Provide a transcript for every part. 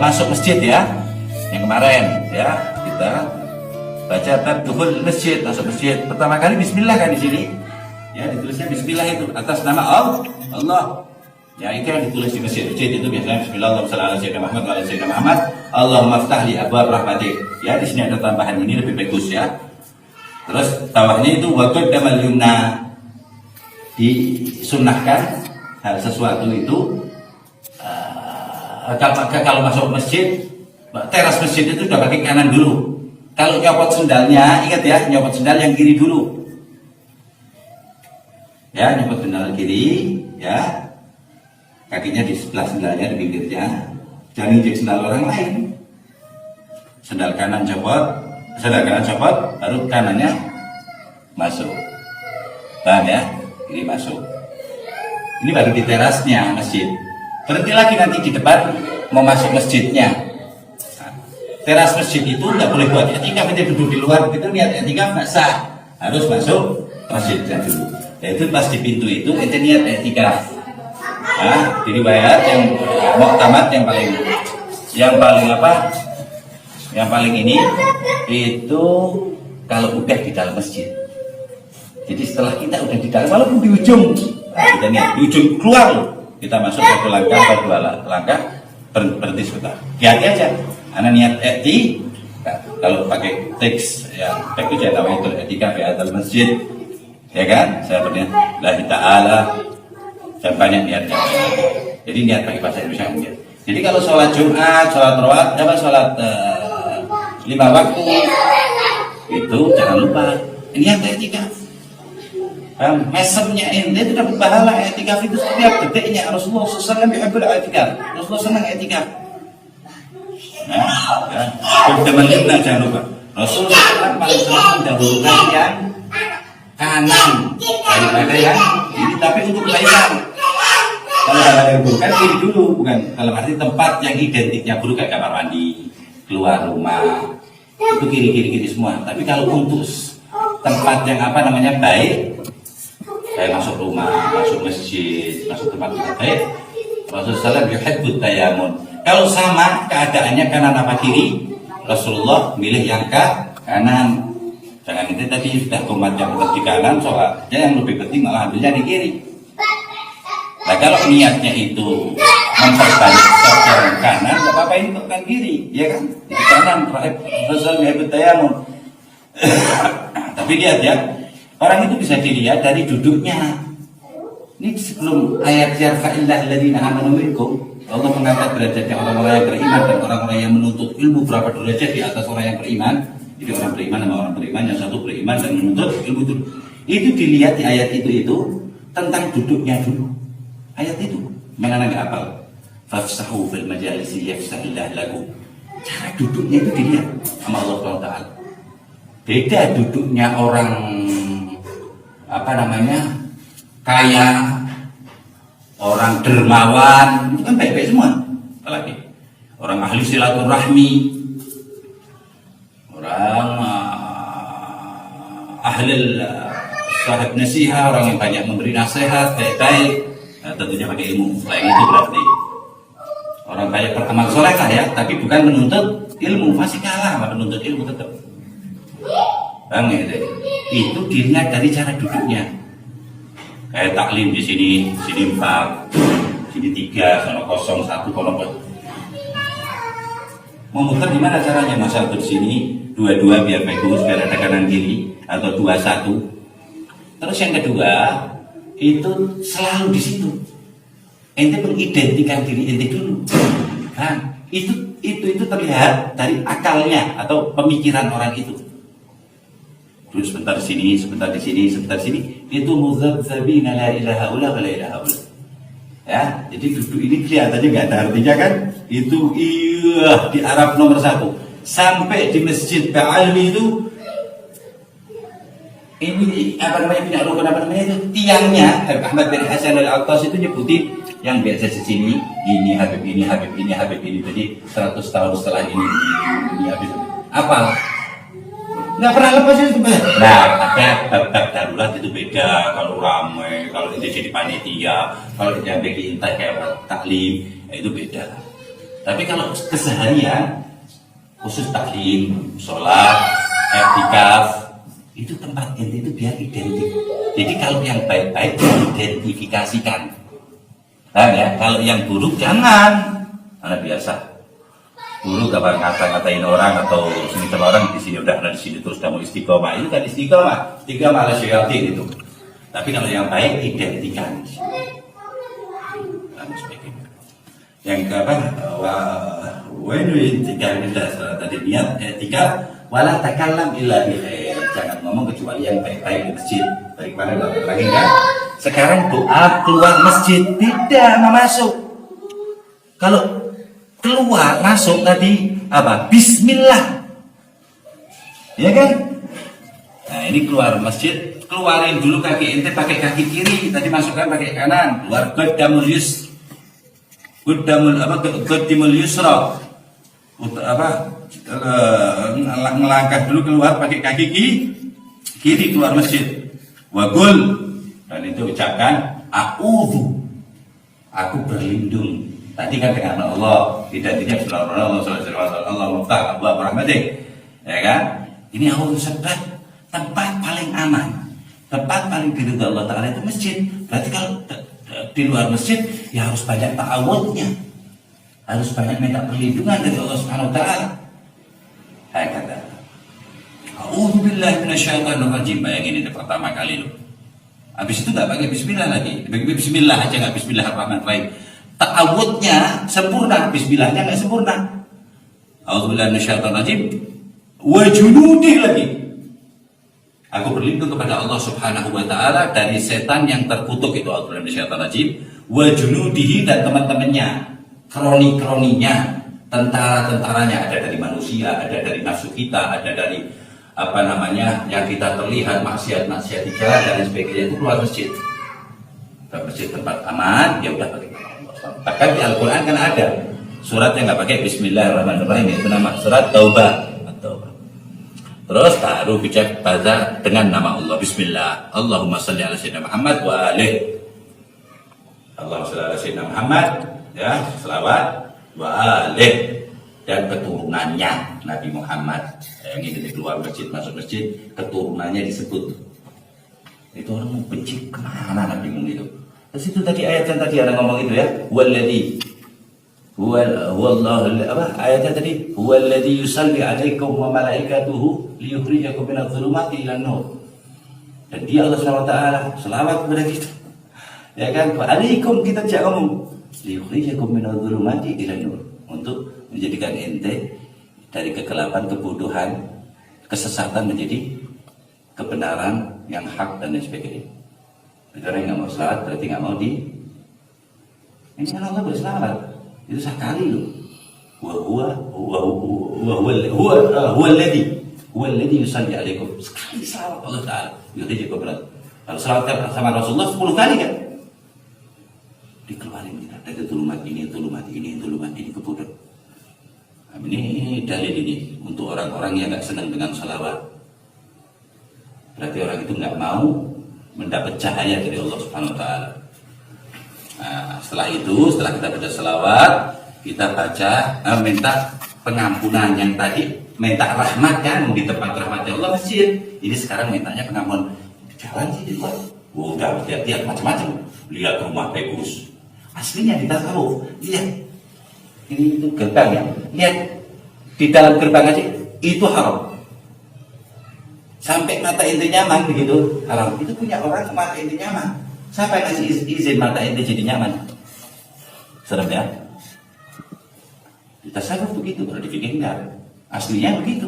masuk masjid ya, yang kemarin ya kita baca tadkhul masjid, masuk masjid. Pertama kali bismillah kan di sini. Ya, ditulisnya bismillah itu atas nama Allah. Ya, itu yang ditulis di masjid itu biasanya bismillah Muhammad Allahumma ftah li abwaab rahmatik. Ya, di sini ada tambahan ini lebih bagus ya. Terus tawahnya itu wa qaddamal yumna. Disunnahkan hal sesuatu itu kalau masuk masjid, teras masjid itu udah pakai kanan dulu. Kalau nyopot sendalnya, ingat ya, nyopot sendal yang kiri dulu. Ya, nyopot sendal kiri, ya. Kakinya di sebelah sendalnya, di pinggirnya. Jangan injek sendal orang lain. Sendal kanan copot, baru kanannya masuk. Paham ya? Ini masuk. Ini baru di terasnya masjid. Berhenti lagi nanti di depan mau masuk masjidnya. Teras masjid itu nggak boleh buat i'tikaf, itu duduk di luar gitu, niat i'tikaf nggak sah, harus masuk masjidnya dulu. Yaitu pas di pintu itu niat i'tikaf. Nah, jadi bayar yang muktamad yang paling ini itu kalau udah di dalam masjid. Jadi setelah kita udah di dalam, walaupun di ujung, kita niat di ujung keluar loh, kita masuk satu langkah atau dua langkah, berhenti sebentar. Hati aja. Anak niat kalau pakai teks ya, teks itu namanya itu etika fi adzal masjid, ya kan? Saya berniat lillahi ta'ala dan banyak niatnya. Jadi niat pakai bahasa Indonesia niat. Jadi kalau sholat Jumat, sholat rawatib, sholat 5 waktu itu jangan lupa niat etika. Mesemnya ente itu dapat pahala. Etikaf itu setiap detiknya. Rasulullah SAW yuhibbul i'tikaf. Rasulullah senang etikaf. Nah, jangan lupa. Rasulullah SAW paling senang mendahulukan yang kanan daripada yang ini, tapi untuk kebaikan. Kalau hal yang buruk kan kiri dulu, bukan dalam arti tempat yang identiknya buruk kayak kamar mandi, keluar rumah, itu kiri semua. Tapi kalau untuk tempat yang baik, saya masuk rumah, masuk masjid, masuk tempat baik, Rasulullah SAW yuhibbut tayamun. Kalau sama keadaannya kanan apa kiri, Rasulullah milih yang ke kanan. Jangan itu tadi sudah komat yang di kanan, sholatnya yang lebih penting malah ambilnya di kiri. Nah, kalau niatnya itu memperbanyak sholat yang kanan, nggak apa-apa, ini bukan kiri, ya kan? Di kanan, Rasulullah yuhibbut tayamun. Tapi lihat ya, orang itu bisa dilihat dari duduknya. Ini sebelum ayat yarfa'illah alladziina aamanu minkum, Allah mengangkat derajatnya orang-orang yang beriman dan orang-orang yang menuntut ilmu berapa derajat di atas orang yang beriman. Jadi orang beriman sama orang beriman, yang satu beriman dan menuntut ilmu dulu. Itu dilihat di ayat itu tentang duduknya dulu. Ayat itu, mana nggak hafal? Fafsahu fil majalisi yafsahillah lakum. Cara duduknya itu dilihat sama Allah SWT. Beda duduknya orang kaya, orang dermawan, itu kan baik-baik semua. Apalagi orang ahli silaturahmi, orang ahli sahib nasihat, orang yang banyak memberi nasihat, baik-baik, nah, tentunya pakai ilmu. Selain itu berarti orang banyak beramal soleh lah ya, tapi bukan menuntut ilmu, masih kalah sama penuntut ilmu tetap. Bang, itu dilihat dari cara duduknya. Kayak taklim di sini 4, sini 3, sono 0, 1, kono. Mau muter gimana caranya? Masa di sini 2 biar bagus, biar ada kanan kiri, atau 2-1. Terus yang kedua itu selalu di situ. Ente mengidentikan diri ente dulu. Kan? Itu terlihat dari akalnya atau pemikiran orang itu. Dulu sebentar di sini, sebentar di sini, sebentar di sini, itu mudzabzabina la ilaha illa wa la ilaha illa. Ya, jadi duduk ini kelihatannya nggak ada artinya kan? Itu di Arab nomor 1. Sampai di Masjid Ba'alwi itu ini itu tiangnya Ahmad bin Hasan al-Attas itu nyebutin yang biasa di sini, ini Habib ini, Habib ini, Habib ini. Jadi 100 tahun setelah ini Habib. Apa? Nggak pernah lepas itu. Nah, ada bab-bab darurat itu beda. Kalau ramai, kalau itu jadi panitia, kalau dia bikin intai kayak taklim, ya itu beda. Tapi kalau keseharian, khusus taklim, sholat, i'tikaf, itu tempat ente itu biar identik. Jadi kalau yang baik-baik identifikasikan. Nah ya, kalau yang buruk jangan. Karena biasa buruk apa ngata-ngatain orang atau sini sama orang di sini udah ada di sini terus kamu istiqomah, itu kan istiqomah ala syaitan itu. Tapi kalau yang baik identikan. Yang apa? When we tadi niat etika wala takallam illa bi khair. Jangan ngomong kecuali yang baik-baik di masjid. Bagaimana lagi kan? Sekarang doa keluar masjid tidak masuk. Kalau keluar masuk tadi apa? Bismillah. Ya kan? Nah, ini keluar masjid, keluarin dulu kaki ente pakai kaki kiri, tadi masukkan pakai kanan. Keluar qaddamul yusra. Melangkah dulu keluar pakai kaki kiri keluar masjid. Wagul, dan itu ucapkan a'udzu. Aku berlindung. Tadi kan dengan Allah, identiknya Allah muftah Abu Rahmatik, ya kan? Ini Allah sebab tempat paling aman, tempat paling diridhoi Allah Taala itu masjid. Berarti kalau di luar masjid ya harus banyak ta'awudnya, harus banyak minta perlindungan dari Allah Subhanahu Wa Taala. Hai kata, A'udzubillahi minasyaitonirrajim. Bayangin ini pertama kali loh. Habis itu nggak pakai Bismillah lagi, pakai Bismillah aja, nggak Bismillahirrahmanirrahim. Ta'awudnya sempurna, bismillahnya nggak sempurna. A'udzubillahi minasyaitonirrajim wa junudi lagi. Aku berlindung kepada Allah Subhanahu wa taala dari setan yang terkutuk itu, a'udzubillahi minasyaitonirrajim wa junudihi, dan teman-temannya, kroni-kroninya, tentara-tentaranya, ada dari manusia, ada dari nafsu kita, ada dari apa namanya yang kita terlihat maksiat-maksiat di jalan dan sebagainya. Itu keluar masjid. Ke masjid tempat aman, ya udah pakai. Bahkan di Al-Quran kan ada surat yang nggak pakai Bismillahirrahmanirrahim, itu nama surat Taubah. Terus baru baca dengan nama Allah, Bismillah. Allahumma salli ala sayyidina Muhammad wa alihi. Allahumma salli ala sayyidina Muhammad, ya, selawat wa alihi, dan keturunannya Nabi Muhammad. Yang ini keluar masjid, masuk masjid, keturunannya disebut. Itu orang mau benci kemana Nabi Muhammad itu? Terus itu tadi ayat yang tadi ada ngomong itu ya, huwallazi huwallahu apa ayatnya tadi, huwallazi yusalli 'alaikum wa malaikatuhu liyukhrijakum minadh-dhulumati ilan nur. Dan dia Allah Subhanahu wa taala selawat kepada kita. Ya kan? Wa 'alaikum, kita jak ngomong liyukhrijakum minadh-dhulumati ilan nur, untuk menjadikan ente dari kegelapan, kebodohan, kesesatan menjadi kebenaran yang hak dan lain sebagainya. Orang yang nggak mau selawat berarti nggak mau di. Ini kan Allah berselawat itu sekali loh. Huwallazi yusalli alaikum, sekali selawat Allah Taala. Jadi juga berat. Kalau selawat sama Rasulullah 10 kali kan, dikeluarin kita dari tulumat ini kebodohan. Nah, ini dalil ini untuk orang-orang yang nggak senang dengan selawat. Berarti orang itu nggak mau mendapat cahaya dari Allah Subhanahu wa taala. Nah, setelah kita baca selawat, kita baca minta pengampunan yang tadi, minta rahmat kan, di tempat rahmatnya Allah masjid. Ini sekarang mintanya pengampunan di jalan sih di luar. Udah lihat macam-macam. Lihat rumah bagus. Aslinya di tasawuf. Lihat. Ini itu gerbang ya. Lihat di dalam gerbang aja itu haram. Sampai mata ente nyaman begitu haram. Itu punya orang mata ente nyaman. Siapa yang kasih izin mata ente jadi nyaman? Serem ya. Di tasawuf begitu, kalau dipikir enggak. Aslinya begitu.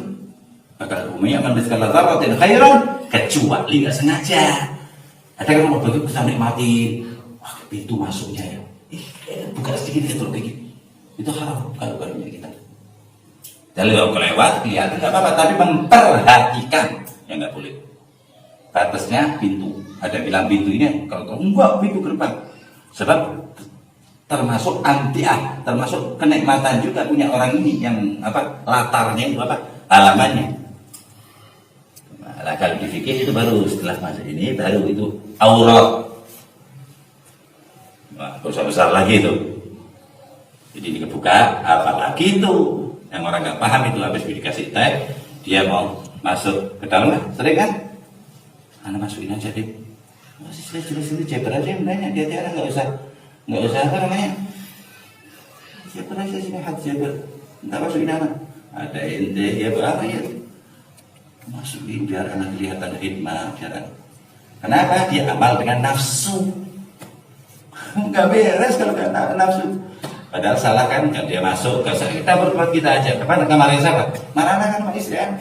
Bakal umumnya akan berskala dzarratin khairan, kecuali enggak sengaja. Ada kan orang begitu sampai mati. Wah, pintu masuknya ya. Buka sedikit gitu kayak gitu. Itu haram kalau punya kita. Jadi kalau lewat lihat enggak apa-apa, tapi memperhatikan. Ya nggak boleh. Batasnya pintu. Ada bilang pintu ini, kalau enggak pintu gerbang. Sebab termasuk termasuk kenikmatan juga punya orang ini yang apa latarnya itu apa halamannya. Nah, kalau dipikir itu baru setelah masa ini baru itu aurat. Nah, besar lagi itu. sini kebuka, apalagi itu yang orang nggak paham itu habis dikasih teh, dia mau masuk ke dalam, sering kan? Anak masukin aja deh. Masih jelas Jabar aja yang nanya, dia tiara nggak usah apa namanya? Jabar aja sini hati Jabar, nggak masukin anak. Ada ente ya berapa ya? Masukin biar anak kelihatan hikmah, biar. Kenapa? Dia amal dengan nafsu. Nggak beres kalau nggak nafsu. Padahal salah kan dia masuk. Kita berbuat kita aja. Kapan kemarin siapa? Marah kan sama istri kan?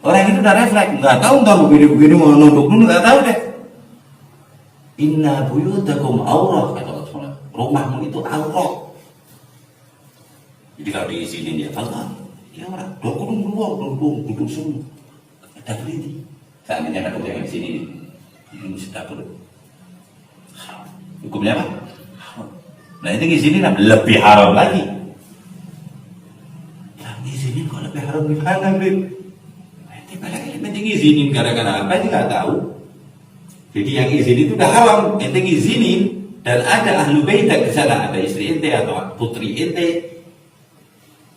Orang itu udah refleks. Nggak tahu nggak begini mau nunduk dulu nggak tahu deh. Inna buyutakum aurah kata Allah. Rumahmu itu aurah. Jadi kalau diizinin dia Allah. Ya orang duduk semua. Ada berhenti. Seandainya ada yang di sini, ini sudah perlu. Hukumnya apa? Nah itu ngizinin lebih haram lagi. Yang ngizinin kok lebih haram gimana, Bib? Nanti balik nanti ngizinin gara-gara apa? Ini nggak tahu. Jadi yang izin itu udah haram. Ente ngizinin dan ada ahlu bait di sana, ada istri ente atau putri ente,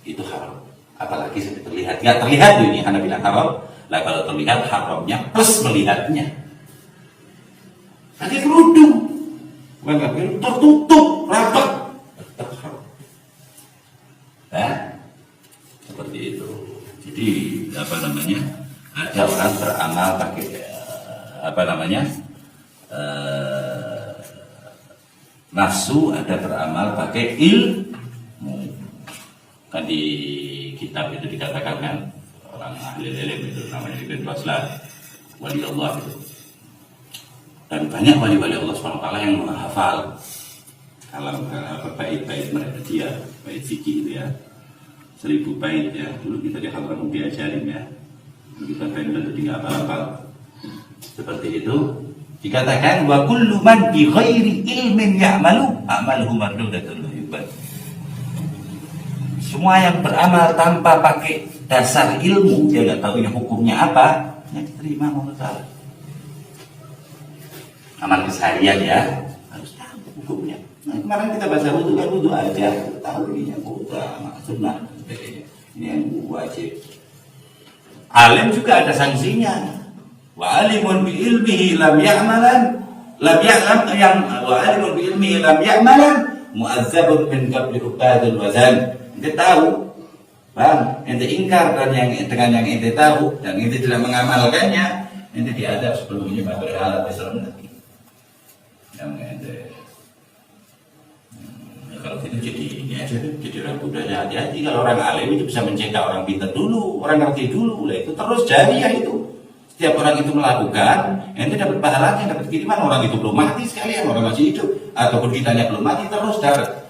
itu haram. Apalagi sampai terlihat. Nggak terlihat tuh ini, Anda bilang haram. Lah kalau terlihat haramnya plus melihatnya. Pakai kerudung, bukan nggak tertutup rapat, tetap haram. Nah, seperti itu. Jadi apa namanya? Ada orang beramal pakai apa namanya? Nafsu, ada beramal pakai ilmu. Kan di kitab itu dikatakan kan. Orang ahli ilmu itu namanya Ibn Baslan, wali Allah itu. Dan banyak wali-wali Allah SWT yang menghafal dalam bait-bait mereka dia, bait fikih itu ya, 1000 bait ya. Dulu kita di Hadramaut diajarin ya, kita bait-bait itu tidak hafal. Seperti itu dikatakan wa kullu man bi ghairi ilmin ya'malu a'maluhu mardudatun yubat. Semua yang beramal tanpa pakai dasar ilmu, dia nggak tahu ini hukumnya apa, ya diterima menurut Allah. Amal keseharian ya, harus tahu hukumnya. Nah, kemarin kita baca wudu kan wudu aja, tahu ininya utama, sunnah, ini yang wajib. Alim juga ada sanksinya. Wa alimun bi ilmihi lam ya'malan, lam ya'lam yang wa alimun bi ilmihi lam ya'malan, mu'azzabun min qabli ubadul wazan. Dia tahu. Bang, ente ingkar dan yang dengan yang ente tahu dan ente tidak mengamalkannya, ente diadab sebelumnya berhala besar nanti. Yang ente kalau itu jadi ini aja, jadi orang budaya hati-hati. Kalau orang alim itu bisa mencetak orang pintar dulu, orang ngerti dulu, lah itu terus jariah itu. Setiap orang itu melakukan, ente dapat pahalanya, dapat kiriman. Orang itu belum mati sekalian, orang masih hidup, ataupun kitanya belum mati terus dapat.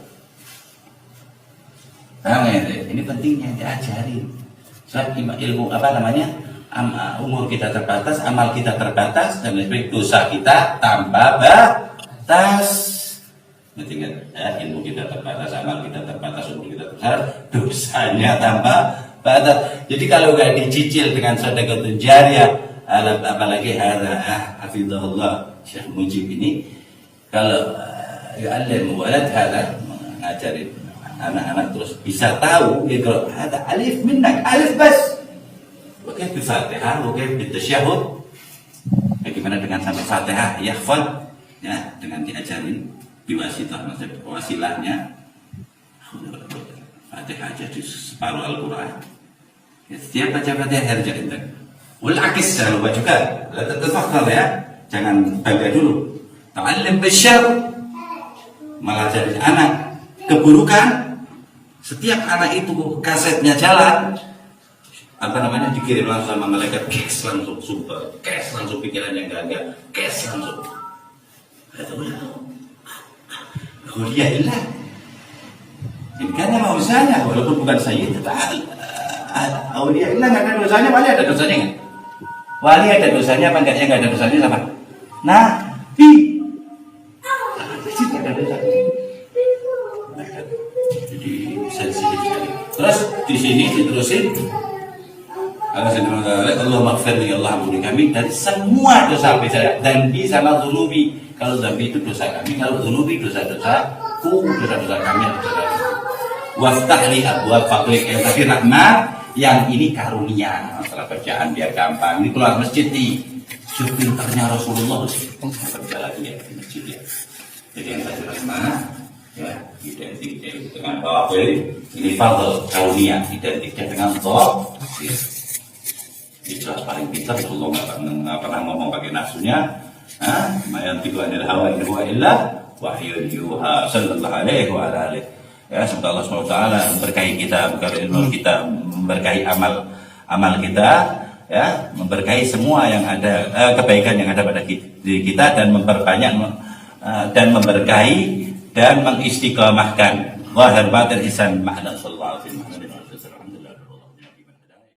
Nah, ini pentingnya diajarin. Sebab ilmu apa namanya? Umur kita terbatas, amal kita terbatas, dan dosa kita tambah batas. Ngerti kan? Ya, ilmu kita terbatas, amal kita terbatas, umur kita terbatas, dosanya tambah batas. Jadi kalau nggak dicicil dengan sedekah jariyah, apalagi hafizahullah Syekh Mujib ini, kalau yu'allim walad hada ngajarin anak-anak terus bisa tahu ya kalau ada alif minnak alif bas oke di Fatihah oke di tasyahud bagaimana dengan sampai Fatihah yahfad ya dengan diajarin biwasitah maksud wasilahnya Fatihah aja di separuh Al-Quran ya, setiap baca Fatihah herja indah wal akis jangan lupa juga la tatafakar ya jangan bangga dulu ta'allim bisyar malah jadi anak keburukan. Setiap anak itu kasetnya jalan, apa namanya dikirim langsung sama malaikat, kes langsung super, kes langsung pikiran yang gagal, kes langsung. Kata oh dia hilang. Ini kan mau usahanya, walaupun bukan saya itu oh dia hilang ada dosanya, wali ada dosanya nggak? Wali ada dosanya apa enggak? Yang nggak ada dosanya sama? Nah, ada dosanya. Terus di sini diterusin Allah maghfirli Allah ampuni kami dari semua dosa saya dan bisa maghlubi. Kalau dzambi itu dosa kami, kalau dzulubi dosa-dosa dosa-dosa kami waftahli abwaab fadlik, yang tadi rahmat, yang ini karunia. Masalah bacaan dia gampang. Ini keluar masjid nih, pintarnya Rasulullah berjalan dia di masjid ya. Jadi yang tadi rahmat ya identik dengan tawafil, ini fadl karunia, identiknya dengan tawafil. Jelas paling pintar Rasulullah nggak pernah ngomong pakai nafsunya. Mayan tiku anil hawa in huwa illa wahyun yuha sallallahu alaihi wa alihi. Ya, semoga Allah SWT memberkahi kita, memberkahi ilmu kita, memberkahi amal kita, ya, memberkahi semua yang ada, kebaikan yang ada pada diri kita, dan memperbanyak dan memberkahi dan mengistiqomahkan zahir batin ihsan ma'na sallallahu alaihi wa sallam.